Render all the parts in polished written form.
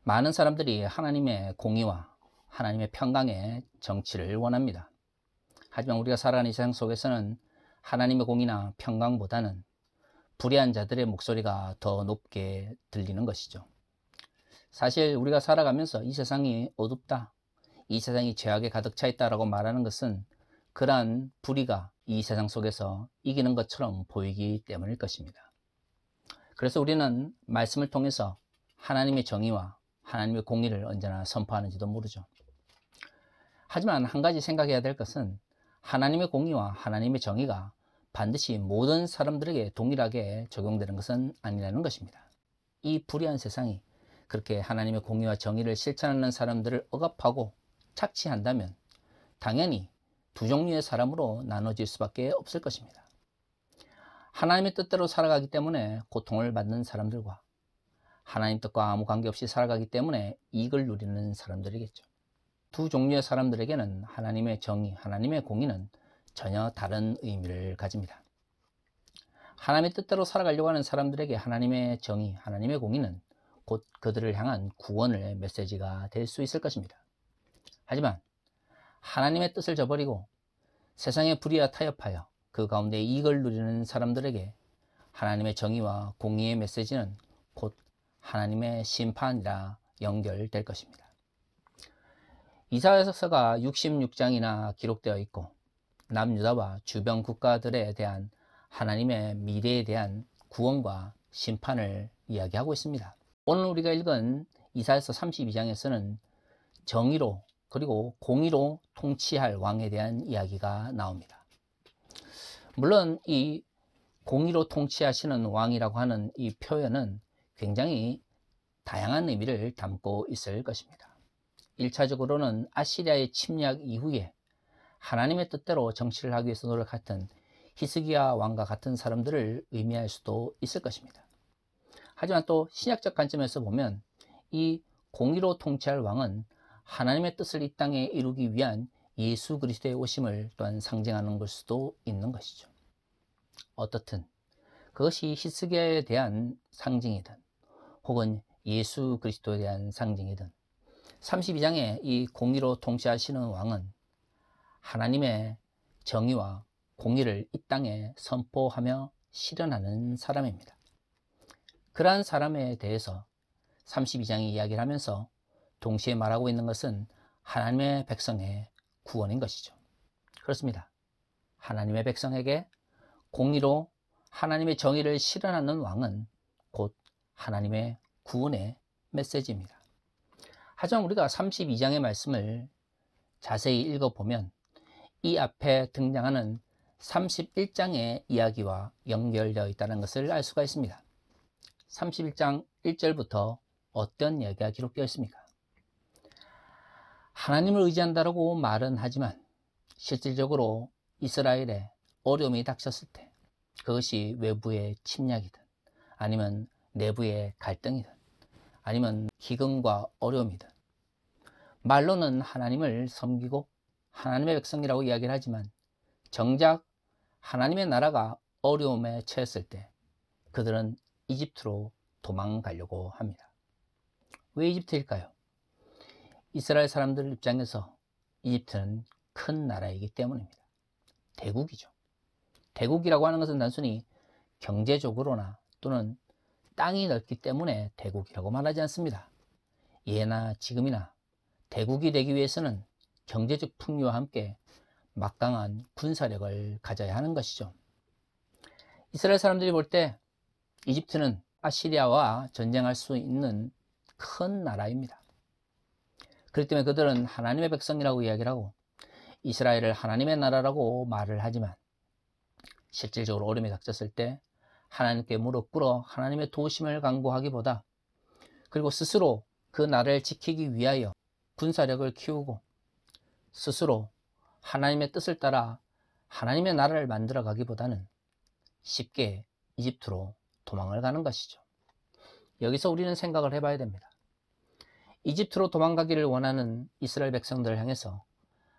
많은 사람들이 하나님의 공의와 하나님의 평강의 정치를 원합니다. 하지만 우리가 살아가는 이 세상 속에서는 하나님의 공의나 평강보다는 불의한 자들의 목소리가 더 높게 들리는 것이죠. 사실 우리가 살아가면서 이 세상이 어둡다, 이 세상이 죄악에 가득 차 있다라고 말하는 것은 그러한 불의가 이 세상 속에서 이기는 것처럼 보이기 때문일 것입니다. 그래서 우리는 말씀을 통해서 하나님의 정의와 하나님의 공의를 언제나 선포하는지도 모르죠. 하지만 한 가지 생각해야 될 것은 하나님의 공의와 하나님의 정의가 반드시 모든 사람들에게 동일하게 적용되는 것은 아니라는 것입니다. 이 불의한 세상이 그렇게 하나님의 공의와 정의를 실천하는 사람들을 억압하고 착취한다면 당연히 두 종류의 사람으로 나눠질 수밖에 없을 것입니다. 하나님의 뜻대로 살아가기 때문에 고통을 받는 사람들과 하나님 뜻과 아무 관계없이 살아가기 때문에 이익을 누리는 사람들이겠죠. 두 종류의 사람들에게는 하나님의 정의, 하나님의 공의는 전혀 다른 의미를 가집니다. 하나님의 뜻대로 살아가려고 하는 사람들에게 하나님의 정의, 하나님의 공의는 곧 그들을 향한 구원의 메시지가 될 수 있을 것입니다. 하지만 하나님의 뜻을 저버리고 세상의 불의와 타협하여 그 가운데 이익을 누리는 사람들에게 하나님의 정의와 공의의 메시지는 곧 하나님의 심판이라 연결될 것입니다. 이사야서가 66장이나 기록되어 있고 남유다와 주변 국가들에 대한 하나님의 미래에 대한 구원과 심판을 이야기하고 있습니다. 오늘 우리가 읽은 이사야서 32장에서는 정의로 그리고 공의로 통치할 왕에 대한 이야기가 나옵니다. 물론 이 공의로 통치하시는 왕이라고 하는 이 표현은 굉장히 다양한 의미를 담고 있을 것입니다. 1차적으로는 아시리아의 침략 이후에 하나님의 뜻대로 정치를 하기 위해서 노력했던 히스기야 왕과 같은 사람들을 의미할 수도 있을 것입니다. 하지만 또 신약적 관점에서 보면 이 공의로 통치할 왕은 하나님의 뜻을 이 땅에 이루기 위한 예수 그리스도의 오심을 또한 상징하는 걸 수도 있는 것이죠. 어떻든 그것이 히스기야에 대한 상징이든 혹은 예수 그리스도에 대한 상징이든 32장의 이 공의로 통치하시는 왕은 하나님의 정의와 공의를 이 땅에 선포하며 실현하는 사람입니다. 그러한 사람에 대해서 32장이 이야기를 하면서 동시에 말하고 있는 것은 하나님의 백성의 구원인 것이죠. 그렇습니다. 하나님의 백성에게 공의로 하나님의 정의를 실현하는 왕은 곧 하나님의 구원의 메시지입니다. 하지만 우리가 32장의 말씀을 자세히 읽어보면 이 앞에 등장하는 31장의 이야기와 연결되어 있다는 것을 알 수가 있습니다. 31장 1절부터 어떤 이야기가 기록되어 있습니까? 하나님을 의지한다고 말은 하지만 실질적으로 이스라엘에 어려움이 닥쳤을 때 그것이 외부의 침략이든 아니면 내부의 갈등이든 아니면 기근과 어려움이든 말로는 하나님을 섬기고 하나님의 백성이라고 이야기를 하지만 정작 하나님의 나라가 어려움에 처했을 때 그들은 이집트로 도망가려고 합니다. 왜 이집트일까요? 이스라엘 사람들 입장에서 이집트는 큰 나라이기 때문입니다. 대국이죠. 대국이라고 하는 것은 단순히 경제적으로나 또는 땅이 넓기 때문에 대국이라고 말하지 않습니다. 예나 지금이나 대국이 되기 위해서는 경제적 풍요와 함께 막강한 군사력을 가져야 하는 것이죠. 이스라엘 사람들이 볼 때 이집트는 아시리아와 전쟁할 수 있는 큰 나라입니다. 그렇기 때문에 그들은 하나님의 백성이라고 이야기를 하고 이스라엘을 하나님의 나라라고 말을 하지만 실질적으로 어려움이 닥쳤을 때 하나님께 무릎 꿇어 하나님의 도우심을 간구하기보다 그리고 스스로 그 나라를 지키기 위하여 군사력을 키우고 스스로 하나님의 뜻을 따라 하나님의 나라를 만들어 가기보다는 쉽게 이집트로 도망을 가는 것이죠. 여기서 우리는 생각을 해봐야 됩니다. 이집트로 도망가기를 원하는 이스라엘 백성들을 향해서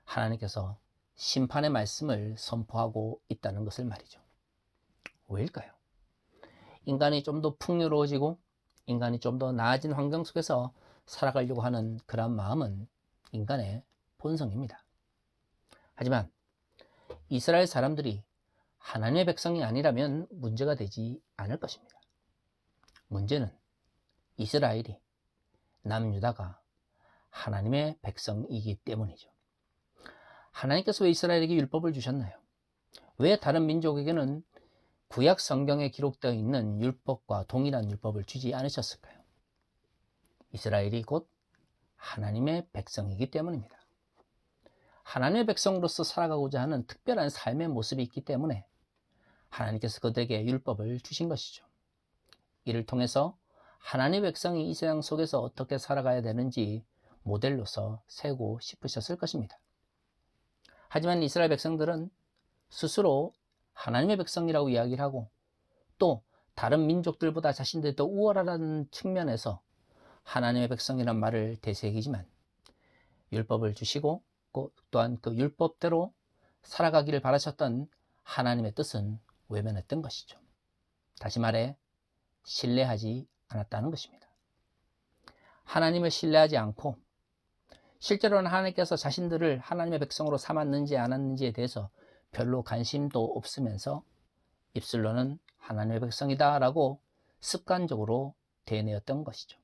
하나님께서 심판의 말씀을 선포하고 있다는 것을 말이죠. 왜일까요? 인간이 좀 더 풍요로워지고 인간이 좀 더 나아진 환경 속에서 살아가려고 하는 그런 마음은 인간의 본성입니다. 하지만 이스라엘 사람들이 하나님의 백성이 아니라면 문제가 되지 않을 것입니다. 문제는 이스라엘이 남유다가 하나님의 백성이기 때문이죠. 하나님께서 왜 이스라엘에게 율법을 주셨나요? 왜 다른 민족에게는 구약 성경에 기록되어 있는 율법과 동일한 율법을 주지 않으셨을까요? 이스라엘이 곧 하나님의 백성이기 때문입니다. 하나님의 백성으로서 살아가고자 하는 특별한 삶의 모습이 있기 때문에 하나님께서 그들에게 율법을 주신 것이죠. 이를 통해서 하나님의 백성이 이 세상 속에서 어떻게 살아가야 되는지 모델로서 세우고 싶으셨을 것입니다. 하지만 이스라엘 백성들은 스스로 하나님의 백성이라고 이야기를 하고 또 다른 민족들보다 자신들이 더 우월하다는 측면에서 하나님의 백성이란 말을 되새기지만 율법을 주시고 또한 그 율법대로 살아가기를 바라셨던 하나님의 뜻은 외면했던 것이죠. 다시 말해 신뢰하지 않았다는 것입니다. 하나님을 신뢰하지 않고 실제로는 하나님께서 자신들을 하나님의 백성으로 삼았는지 않았는지에 대해서 별로 관심도 없으면서 입술로는 하나님의 백성이다 라고 습관적으로 대내었던 것이죠.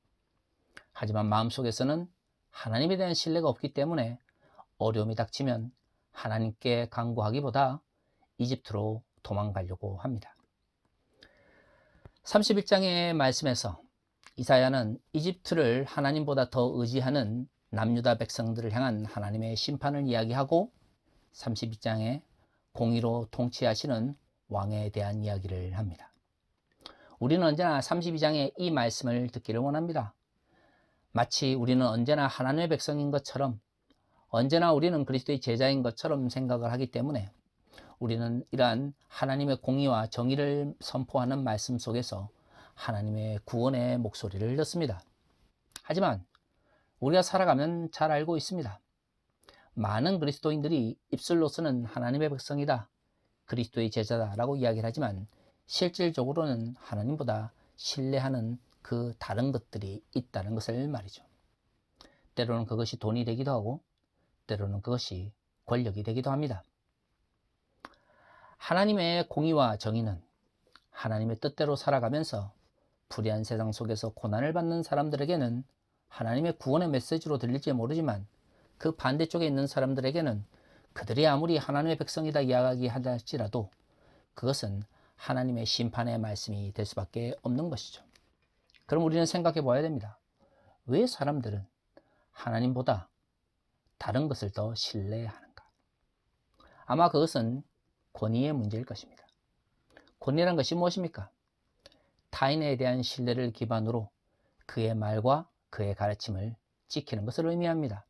하지만 마음속에서는 하나님에 대한 신뢰가 없기 때문에 어려움이 닥치면 하나님께 간구하기보다 이집트로 도망가려고 합니다. 31장의 말씀에서 이사야는 이집트를 하나님보다 더 의지하는 남유다 백성들을 향한 하나님의 심판을 이야기하고 32장에 공의로 통치하시는 왕에 대한 이야기를 합니다. 우리는 언제나 32장의 이 말씀을 듣기를 원합니다. 마치 우리는 언제나 하나님의 백성인 것처럼 언제나 우리는 그리스도의 제자인 것처럼 생각을 하기 때문에 우리는 이러한 하나님의 공의와 정의를 선포하는 말씀 속에서 하나님의 구원의 목소리를 듣습니다. 하지만 우리가 살아가면 잘 알고 있습니다. 많은 그리스도인들이 입술로서는 하나님의 백성이다, 그리스도의 제자다라고 이야기를 하지만 실질적으로는 하나님보다 신뢰하는 그 다른 것들이 있다는 것을 말이죠. 때로는 그것이 돈이 되기도 하고 때로는 그것이 권력이 되기도 합니다. 하나님의 공의와 정의는 하나님의 뜻대로 살아가면서 불의한 세상 속에서 고난을 받는 사람들에게는 하나님의 구원의 메시지로 들릴지 모르지만 그 반대쪽에 있는 사람들에게는 그들이 아무리 하나님의 백성이다 이야기하다 할지라도 그것은 하나님의 심판의 말씀이 될 수밖에 없는 것이죠. 그럼 우리는 생각해 봐야 됩니다. 왜 사람들은 하나님보다 다른 것을 더 신뢰하는가? 아마 그것은 권위의 문제일 것입니다. 권위란 것이 무엇입니까? 타인에 대한 신뢰를 기반으로 그의 말과 그의 가르침을 지키는 것을 의미합니다.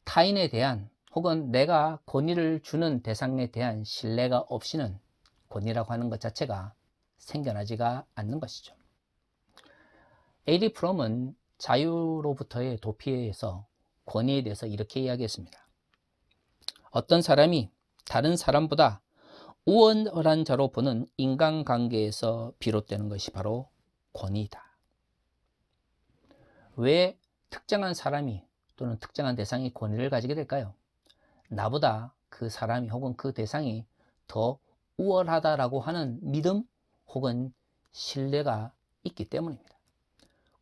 타인에 대한 혹은 내가 권위를 주는 대상에 대한 신뢰가 없이는 권위라고 하는 것 자체가 생겨나지가 않는 것이죠. 에리 프롬은 자유로부터의 도피에서 권위에 대해서 이렇게 이야기했습니다. 어떤 사람이 다른 사람보다 우월한 자로 보는 인간관계에서 비롯되는 것이 바로 권위이다. 왜 특정한 사람이 또는 특정한 대상이 권위를 가지게 될까요? 나보다 그 사람이 혹은 그 대상이 더 우월하다라고 하는 믿음 혹은 신뢰가 있기 때문입니다.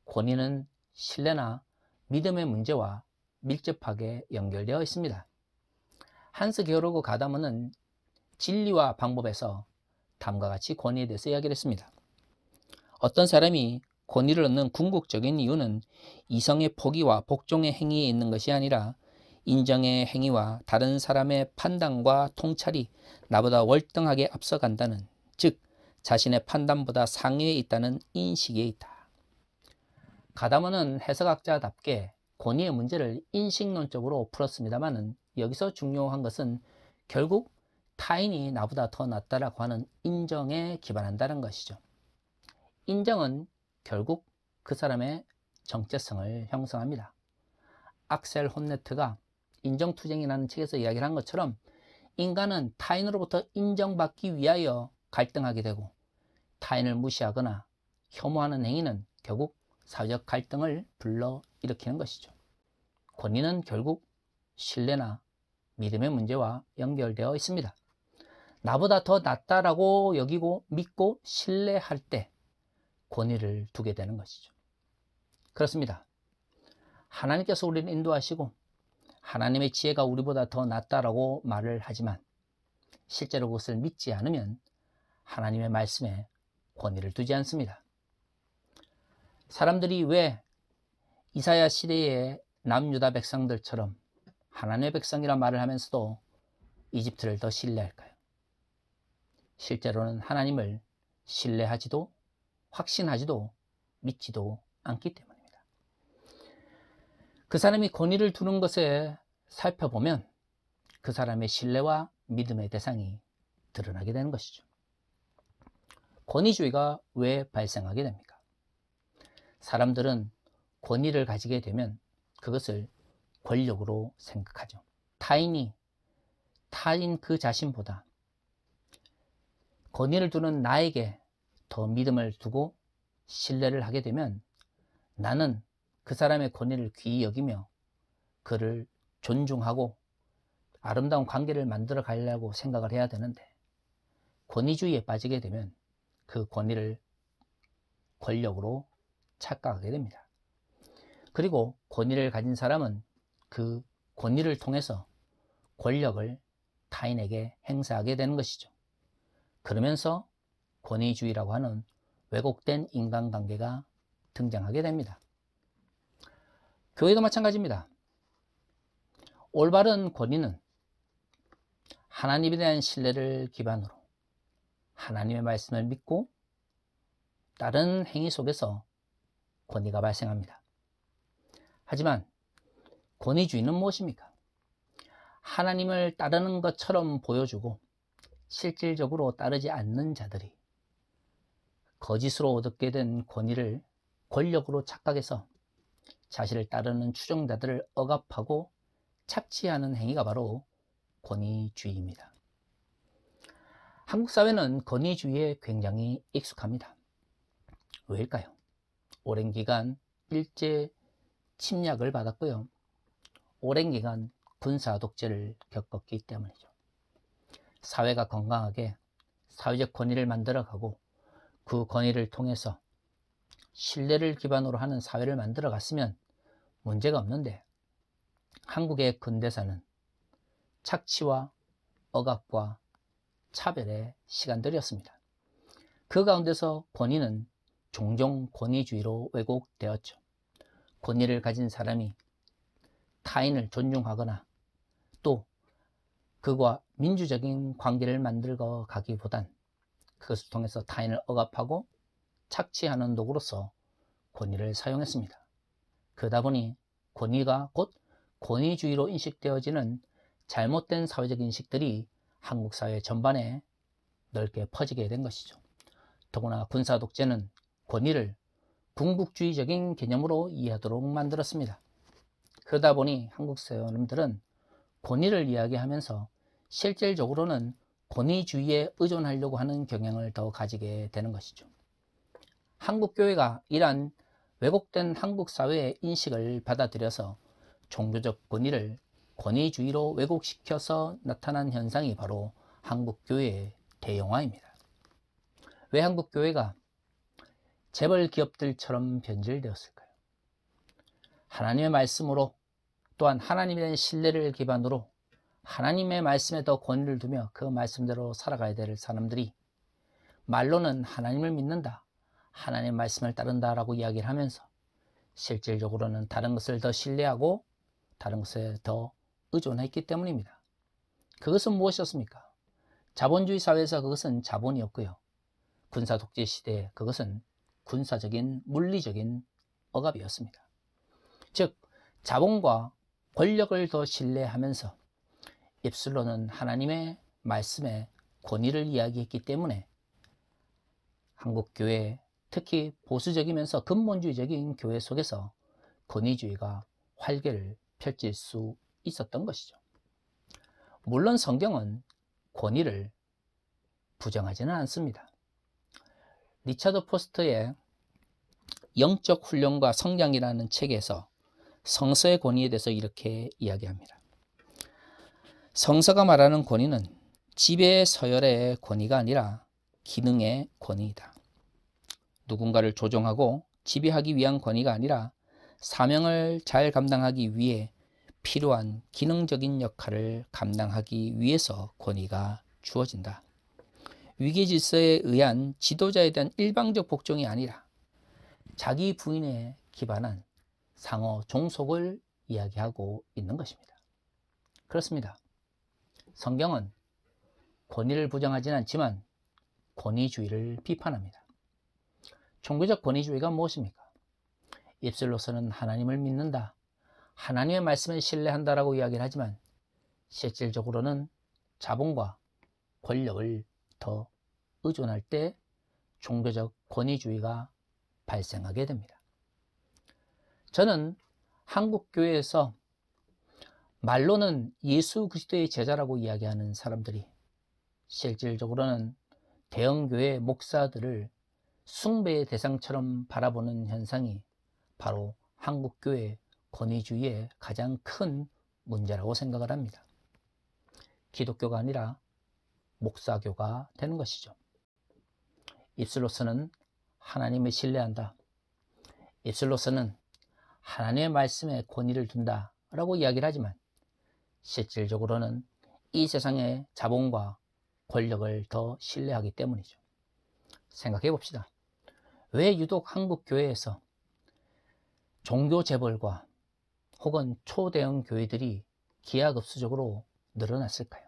권위는 신뢰나 믿음의 문제와 밀접하게 연결되어 있습니다. 한스 게오르그 가다머는 진리와 방법에서 다음과 같이 권위에 대해서 이야기를 했습니다. 어떤 사람이 권위를 얻는 궁극적인 이유는 이성의 포기와 복종의 행위에 있는 것이 아니라 인정의 행위와 다른 사람의 판단과 통찰이 나보다 월등하게 앞서간다는, 즉 자신의 판단보다 상위에 있다는 인식에 있다. 가다머는 해석학자답게 권위의 문제를 인식론적으로 풀었습니다만 여기서 중요한 것은 결국 타인이 나보다 더 낫다라고 하는 인정에 기반한다는 것이죠. 인정은 결국 그 사람의 정체성을 형성합니다. 악셀 혼네트가 인정투쟁이라는 책에서 이야기를 한 것처럼 인간은 타인으로부터 인정받기 위하여 갈등하게 되고 타인을 무시하거나 혐오하는 행위는 결국 사회적 갈등을 불러일으키는 것이죠. 권위는 결국 신뢰나 믿음의 문제와 연결되어 있습니다. 나보다 더 낫다라고 여기고 믿고 신뢰할 때 권위를 두게 되는 것이죠. 그렇습니다. 하나님께서 우리를 인도하시고 하나님의 지혜가 우리보다 더 낫다라고 말을 하지만 실제로 그것을 믿지 않으면 하나님의 말씀에 권위를 두지 않습니다. 사람들이 왜 이사야 시대의 남유다 백성들처럼 하나님의 백성이라 말을 하면서도 이집트를 더 신뢰할까요? 실제로는 하나님을 신뢰하지도 확신하지도 믿지도 않기 때문입니다. 그 사람이 권위를 두는 것에 살펴보면 그 사람의 신뢰와 믿음의 대상이 드러나게 되는 것이죠. 권위주의가 왜 발생하게 됩니까? 사람들은 권위를 가지게 되면 그것을 권력으로 생각하죠. 타인 그 자신보다 권위를 두는 나에게 더 믿음을 두고 신뢰를 하게 되면 나는 그 사람의 권위를 귀히 여기며 그를 존중하고 아름다운 관계를 만들어 가려고 생각을 해야 되는데 권위주의에 빠지게 되면 그 권위를 권력으로 착각하게 됩니다. 그리고 권위를 가진 사람은 그 권위를 통해서 권력을 타인에게 행사하게 되는 것이죠. 그러면서 권위주의라고 하는 왜곡된 인간관계가 등장하게 됩니다. 교회도 마찬가지입니다. 올바른 권위는 하나님에 대한 신뢰를 기반으로 하나님의 말씀을 믿고 다른 행위 속에서 권위가 발생합니다. 하지만 권위주의는 무엇입니까? 하나님을 따르는 것처럼 보여주고 실질적으로 따르지 않는 자들이 거짓으로 얻게 된 권위를 권력으로 착각해서 자신을 따르는 추종자들을 억압하고 착취하는 행위가 바로 권위주의입니다. 한국 사회는 권위주의에 굉장히 익숙합니다. 왜일까요? 오랜 기간 일제 침략을 받았고요. 오랜 기간 군사 독재를 겪었기 때문이죠. 사회가 건강하게 사회적 권위를 만들어가고 그 권위를 통해서 신뢰를 기반으로 하는 사회를 만들어 갔으면 문제가 없는데 한국의 근대사는 착취와 억압과 차별의 시간들이었습니다. 그 가운데서 권위는 종종 권위주의로 왜곡되었죠. 권위를 가진 사람이 타인을 존중하거나 또 그와 민주적인 관계를 만들어 가기보단 그것을 통해서 타인을 억압하고 착취하는 도구로서 권위를 사용했습니다. 그러다 보니 권위가 곧 권위주의로 인식되어지는 잘못된 사회적 인식들이 한국 사회 전반에 넓게 퍼지게 된 것이죠. 더구나 군사 독재는 권위를 군국주의적인 개념으로 이해하도록 만들었습니다. 그러다 보니 한국 사람들은 권위를 이야기하면서 실질적으로는 권위주의에 의존하려고 하는 경향을 더 가지게 되는 것이죠. 한국교회가 이러한 왜곡된 한국 사회의 인식을 받아들여서 종교적 권위를 권위주의로 왜곡시켜서 나타난 현상이 바로 한국교회의 대용화입니다. 왜 한국교회가 재벌 기업들처럼 변질되었을까요? 하나님의 말씀으로 또한 하나님에 대한 신뢰를 기반으로 하나님의 말씀에 더 권위를 두며 그 말씀대로 살아가야 될 사람들이 말로는 하나님을 믿는다, 하나님의 말씀을 따른다 라고 이야기를 하면서 실질적으로는 다른 것을 더 신뢰하고 다른 것에 더 의존했기 때문입니다. 그것은 무엇이었습니까? 자본주의 사회에서 그것은 자본이었고요. 군사 독재 시대에 그것은 군사적인 물리적인 억압이었습니다. 즉 자본과 권력을 더 신뢰하면서 입술로는 하나님의 말씀에 권위를 이야기했기 때문에 한국교회, 특히 보수적이면서 근본주의적인 교회 속에서 권위주의가 활개를 펼칠 수 있었던 것이죠. 물론 성경은 권위를 부정하지는 않습니다. 리차드 포스터의 영적 훈련과 성장이라는 책에서 성서의 권위에 대해서 이렇게 이야기합니다. 성서가 말하는 권위는 지배 서열의 권위가 아니라 기능의 권위이다. 누군가를 조종하고 지배하기 위한 권위가 아니라 사명을 잘 감당하기 위해 필요한 기능적인 역할을 감당하기 위해서 권위가 주어진다. 위계 질서에 의한 지도자에 대한 일방적 복종이 아니라 자기 부인에 기반한 상호 종속을 이야기하고 있는 것입니다. 그렇습니다. 성경은 권위를 부정하지는 않지만 권위주의를 비판합니다. 종교적 권위주의가 무엇입니까? 입술로서는 하나님을 믿는다, 하나님의 말씀을 신뢰한다라고 이야기를 하지만 실질적으로는 자본과 권력을 더 의존할 때 종교적 권위주의가 발생하게 됩니다. 저는 한국 교회에서 말로는 예수 그리스도의 제자라고 이야기하는 사람들이 실질적으로는 대형교회 목사들을 숭배의 대상처럼 바라보는 현상이 바로 한국교회 권위주의의 가장 큰 문제라고 생각을 합니다. 기독교가 아니라 목사교가 되는 것이죠. 입술로서는 하나님을 신뢰한다, 입술로서는 하나님의 말씀에 권위를 둔다 라고 이야기를 하지만 실질적으로는 이 세상의 자본과 권력을 더 신뢰하기 때문이죠. 생각해 봅시다. 왜 유독 한국 교회에서 종교 재벌과 혹은 초대형 교회들이 기하급수적으로 늘어났을까요?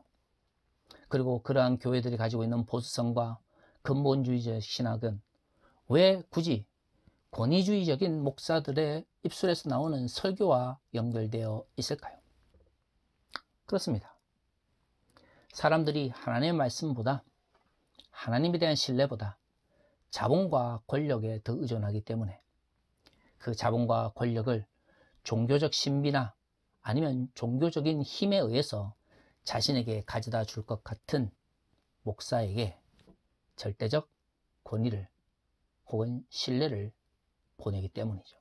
그리고 그러한 교회들이 가지고 있는 보수성과 근본주의적 신학은 왜 굳이 권위주의적인 목사들의 입술에서 나오는 설교와 연결되어 있을까요? 그렇습니다. 사람들이 하나님의 말씀보다, 하나님에 대한 신뢰보다 자본과 권력에 더 의존하기 때문에 그 자본과 권력을 종교적 신비나 아니면 종교적인 힘에 의해서 자신에게 가져다 줄 것 같은 목사에게 절대적 권위를 혹은 신뢰를 보내기 때문이죠.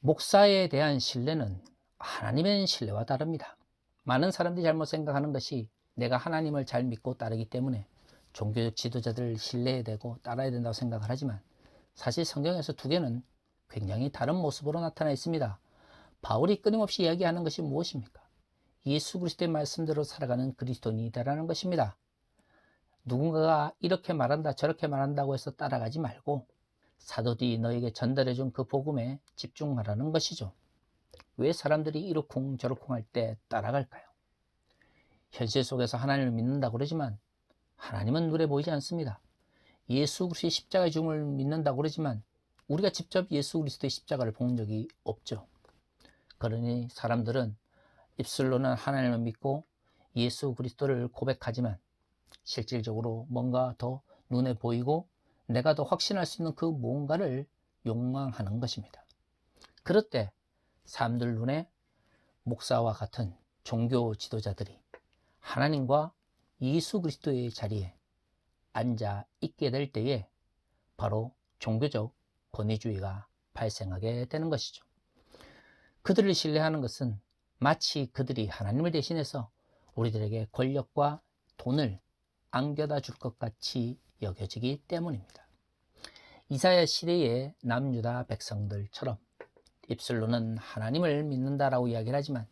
목사에 대한 신뢰는 하나님의 신뢰와 다릅니다. 많은 사람들이 잘못 생각하는 것이 내가 하나님을 잘 믿고 따르기 때문에 종교적 지도자들을 신뢰해야 되고 따라야 된다고 생각을 하지만 사실 성경에서 두 개는 굉장히 다른 모습으로 나타나 있습니다. 바울이 끊임없이 이야기하는 것이 무엇입니까? 예수 그리스도의 말씀대로 살아가는 그리스도인이다라는 것입니다. 누군가가 이렇게 말한다 저렇게 말한다고 해서 따라가지 말고 사도들이 너에게 전달해 준 그 복음에 집중하라는 것이죠. 왜 사람들이 이러쿵 저러쿵 할 때 따라갈까요? 현실 속에서 하나님을 믿는다고 그러지만 하나님은 눈에 보이지 않습니다. 예수 그리스도의 십자가의 죽음을 믿는다고 그러지만 우리가 직접 예수 그리스도의 십자가를 본 적이 없죠. 그러니 사람들은 입술로는 하나님을 믿고 예수 그리스도를 고백하지만 실질적으로 뭔가 더 눈에 보이고 내가 더 확신할 수 있는 그 무언가를 욕망하는 것입니다. 그럴 때 사람들 눈에 목사와 같은 종교 지도자들이 하나님과 예수 그리스도의 자리에 앉아 있게 될 때에 바로 종교적 권위주의가 발생하게 되는 것이죠. 그들을 신뢰하는 것은 마치 그들이 하나님을 대신해서 우리들에게 권력과 돈을 안겨다 줄 것 같이 여겨지기 때문입니다. 이사야 시대의 남유다 백성들처럼 입술로는 하나님을 믿는다라고 이야기를 하지만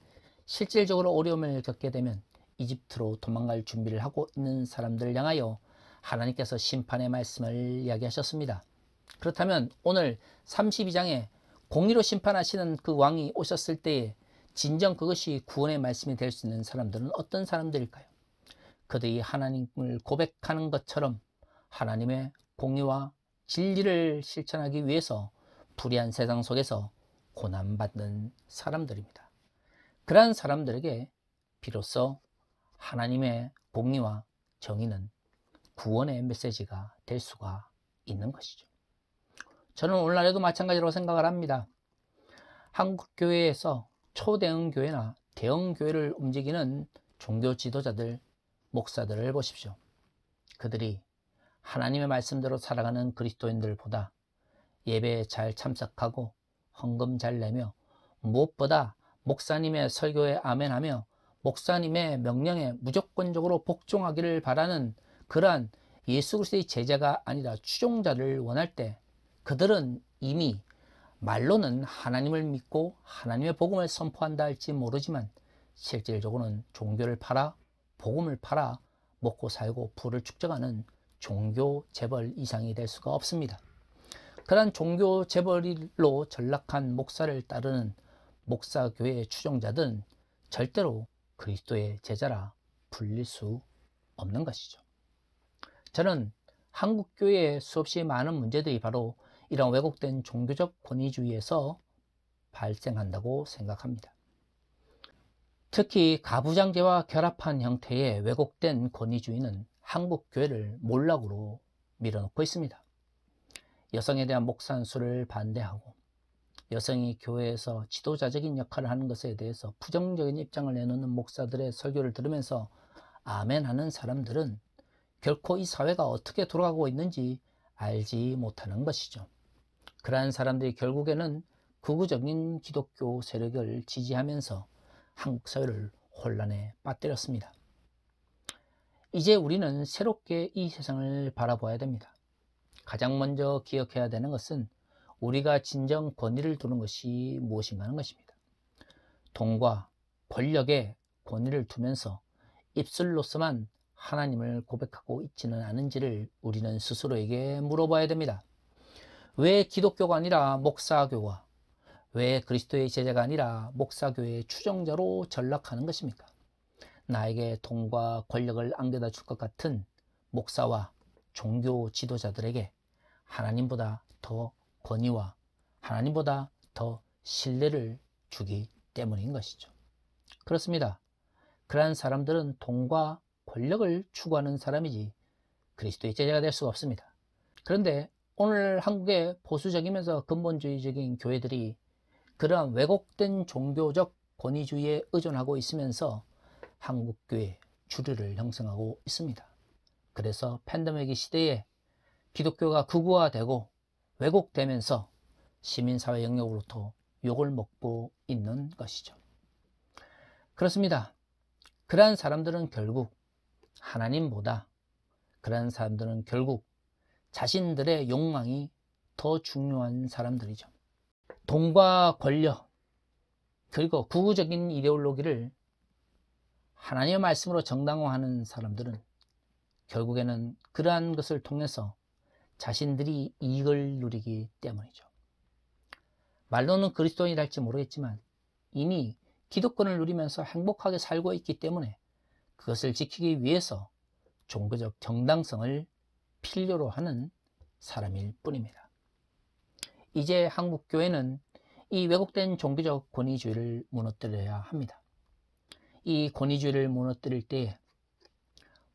실질적으로 어려움을 겪게 되면 이집트로 도망갈 준비를 하고 있는 사람들을 향하여 하나님께서 심판의 말씀을 이야기하셨습니다. 그렇다면 오늘 32장에 공의로 심판하시는 그 왕이 오셨을 때에 진정 그것이 구원의 말씀이 될 수 있는 사람들은 어떤 사람들일까요? 그들이 하나님을 고백하는 것처럼 하나님의 공의와 진리를 실천하기 위해서 불의한 세상 속에서 고난받는 사람들입니다. 그러한 사람들에게 비로소 하나님의 공의와 정의는 구원의 메시지가 될 수가 있는 것이죠. 저는 오늘날에도 마찬가지로 생각을 합니다. 한국교회에서 초대형 교회나 대형 교회를 움직이는 종교 지도자들, 목사들을 보십시오. 그들이 하나님의 말씀대로 살아가는 그리스도인들보다 예배에 잘 참석하고 헌금 잘 내며 무엇보다 목사님의 설교에 아멘하며 목사님의 명령에 무조건적으로 복종하기를 바라는 그러한 예수 그리스도의 제자가 아니라 추종자를 원할 때 그들은 이미 말로는 하나님을 믿고 하나님의 복음을 선포한다 할지 모르지만 실질적으로는 종교를 팔아 복음을 팔아 먹고 살고 부를 축적하는 종교 재벌 이상이 될 수가 없습니다. 그러한 종교 재벌로 전락한 목사를 따르는 목사교회 추종자들은 절대로 그리스도의 제자라 불릴 수 없는 것이죠. 저는 한국교회에 수없이 많은 문제들이 바로 이런 왜곡된 종교적 권위주의에서 발생한다고 생각합니다. 특히 가부장제와 결합한 형태의 왜곡된 권위주의는 한국교회를 몰락으로 밀어넣고 있습니다. 여성에 대한 목산수를 반대하고 여성이 교회에서 지도자적인 역할을 하는 것에 대해서 부정적인 입장을 내놓는 목사들의 설교를 들으면서 아멘하는 사람들은 결코 이 사회가 어떻게 돌아가고 있는지 알지 못하는 것이죠. 그러한 사람들이 결국에는 극우적인 기독교 세력을 지지하면서 한국 사회를 혼란에 빠뜨렸습니다. 이제 우리는 새롭게 이 세상을 바라봐야 됩니다. 가장 먼저 기억해야 되는 것은 우리가 진정 권위를 두는 것이 무엇인가 하는 것입니다. 돈과 권력에 권위를 두면서 입술로서만 하나님을 고백하고 있지는 않은지를 우리는 스스로에게 물어봐야 됩니다. 왜 기독교가 아니라 목사교와 왜 그리스도의 제자가 아니라 목사교회의 추종자로 전락하는 것입니까? 나에게 돈과 권력을 안겨다 줄 것 같은 목사와 종교 지도자들에게 하나님보다 더 권위와 하나님보다 더 신뢰를 주기 때문인 것이죠. 그렇습니다. 그러한 사람들은 돈과 권력을 추구하는 사람이지 그리스도의 제자가 될 수가 없습니다. 그런데 오늘 한국의 보수적이면서 근본주의적인 교회들이 그러한 왜곡된 종교적 권위주의에 의존하고 있으면서 한국교회 주류를 형성하고 있습니다. 그래서 팬데믹 시대에 기독교가 극우화되고 왜곡되면서 시민사회 영역으로부터 욕을 먹고 있는 것이죠. 그렇습니다. 그러한 사람들은 결국 하나님보다 그러한 사람들은 결국 자신들의 욕망이 더 중요한 사람들이죠. 돈과 권력 그리고 극우적인 이데올로기를 하나님의 말씀으로 정당화하는 사람들은 결국에는 그러한 것을 통해서 자신들이 이익을 누리기 때문이죠. 말로는 그리스도인이랄지 모르겠지만 이미 기독권을 누리면서 행복하게 살고 있기 때문에 그것을 지키기 위해서 종교적 정당성을 필요로 하는 사람일 뿐입니다. 이제 한국교회는 이 왜곡된 종교적 권위주의를 무너뜨려야 합니다. 이 권위주의를 무너뜨릴 때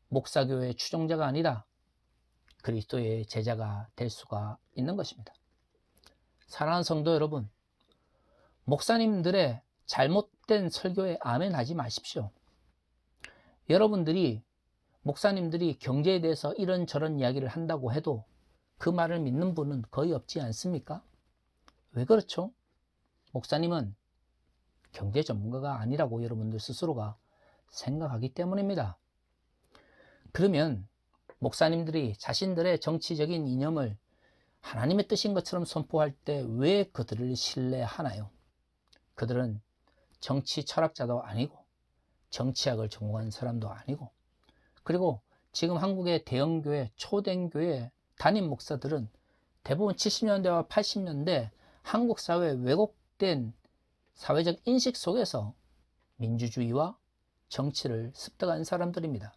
목사교회의 추종자가 아니라 그리스도의 제자가 될 수가 있는 것입니다. 사랑하는 성도 여러분, 목사님들의 잘못된 설교에 아멘하지 마십시오. 여러분들이 목사님들이 경제에 대해서 이런저런 이야기를 한다고 해도 그 말을 믿는 분은 거의 없지 않습니까? 왜 그렇죠? 목사님은 경제 전문가가 아니라고 여러분들 스스로가 생각하기 때문입니다. 그러면 목사님들이 자신들의 정치적인 이념을 하나님의 뜻인 것처럼 선포할 때 왜 그들을 신뢰하나요? 그들은 정치 철학자도 아니고 정치학을 전공한 사람도 아니고 그리고 지금 한국의 대형교회, 초대교회 담임 목사들은 대부분 70년대와 80년대 한국 사회의 왜곡된 사회적 인식 속에서 민주주의와 정치를 습득한 사람들입니다.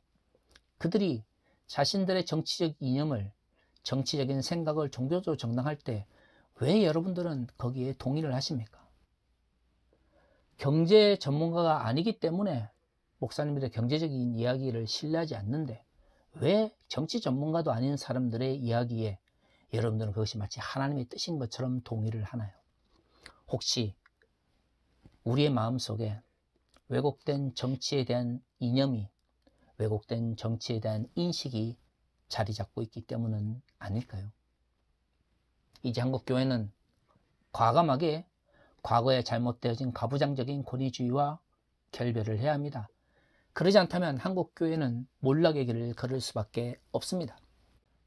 그들이 자신들의 정치적 이념을, 정치적인 생각을 종교적으로 정당할 때 왜 여러분들은 거기에 동의를 하십니까? 경제 전문가가 아니기 때문에 목사님들의 경제적인 이야기를 신뢰하지 않는데 왜 정치 전문가도 아닌 사람들의 이야기에 여러분들은 그것이 마치 하나님의 뜻인 것처럼 동의를 하나요? 혹시 우리의 마음속에 왜곡된 정치에 대한 이념이 왜곡된 정치에 대한 인식이 자리 잡고 있기 때문은 아닐까요? 이제 한국교회는 과감하게 과거에 잘못되어진 가부장적인 권위주의와 결별을 해야 합니다. 그러지 않다면 한국교회는 몰락의 길을 걸을 수밖에 없습니다.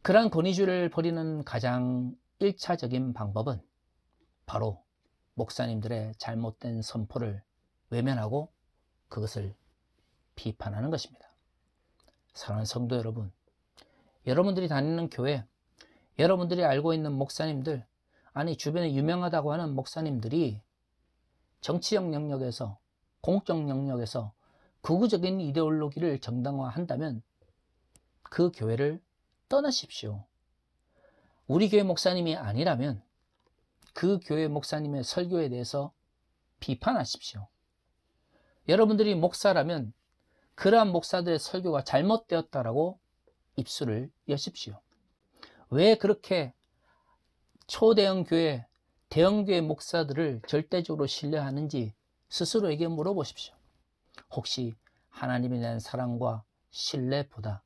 그러한 권위주의를 버리는 가장 1차적인 방법은 바로 목사님들의 잘못된 선포를 외면하고 그것을 비판하는 것입니다. 사랑하는 성도 여러분, 여러분들이 다니는 교회, 여러분들이 알고 있는 목사님들, 아니 주변에 유명하다고 하는 목사님들이 정치적 영역에서, 공적 영역에서 극우적인 이데올로기를 정당화한다면 그 교회를 떠나십시오. 우리 교회 목사님이 아니라면 그 교회 목사님의 설교에 대해서 비판하십시오. 여러분들이 목사라면 그러한 목사들의 설교가 잘못되었다라고 입술을 여십시오. 왜 그렇게 초대형 교회, 대형 교회 목사들을 절대적으로 신뢰하는지 스스로에게 물어보십시오. 혹시 하나님에 대한 사랑과 신뢰보다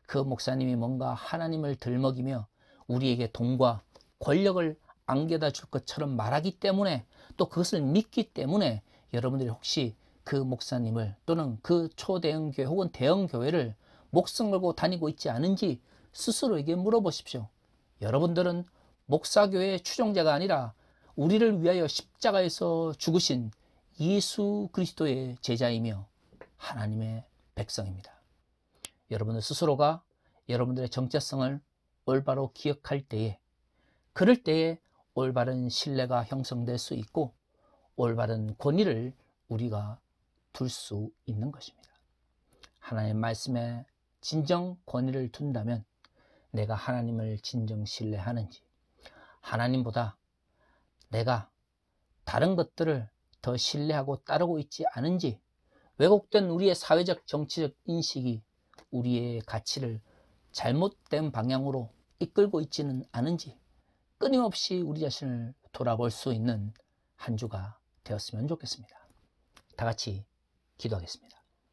그 목사님이 뭔가 하나님을 들먹이며 우리에게 돈과 권력을 안겨다 줄 것처럼 말하기 때문에, 또 그것을 믿기 때문에 여러분들이 혹시 그 목사님을 또는 그 초대형 교회 혹은 대형 교회를 목숨 걸고 다니고 있지 않은지 스스로에게 물어보십시오. 여러분들은 목사교회의 추종자가 아니라 우리를 위하여 십자가에서 죽으신 예수 그리스도의 제자이며 하나님의 백성입니다. 여러분들 스스로가 여러분들의 정체성을 올바로 기억할 때에, 그럴 때에 올바른 신뢰가 형성될 수 있고 올바른 권위를 우리가 둘 수 있는 것입니다. 하나님의 말씀에 진정 권위를 둔다면 내가 하나님을 진정 신뢰하는지, 하나님보다 내가 다른 것들을 더 신뢰하고 따르고 있지 않은지, 왜곡된 우리의 사회적 정치적 인식이 우리의 가치를 잘못된 방향으로 이끌고 있지는 않은지 끊임없이 우리 자신을 돌아볼 수 있는 한 주가 되었으면 좋겠습니다. 다 같이 기도하겠습니다.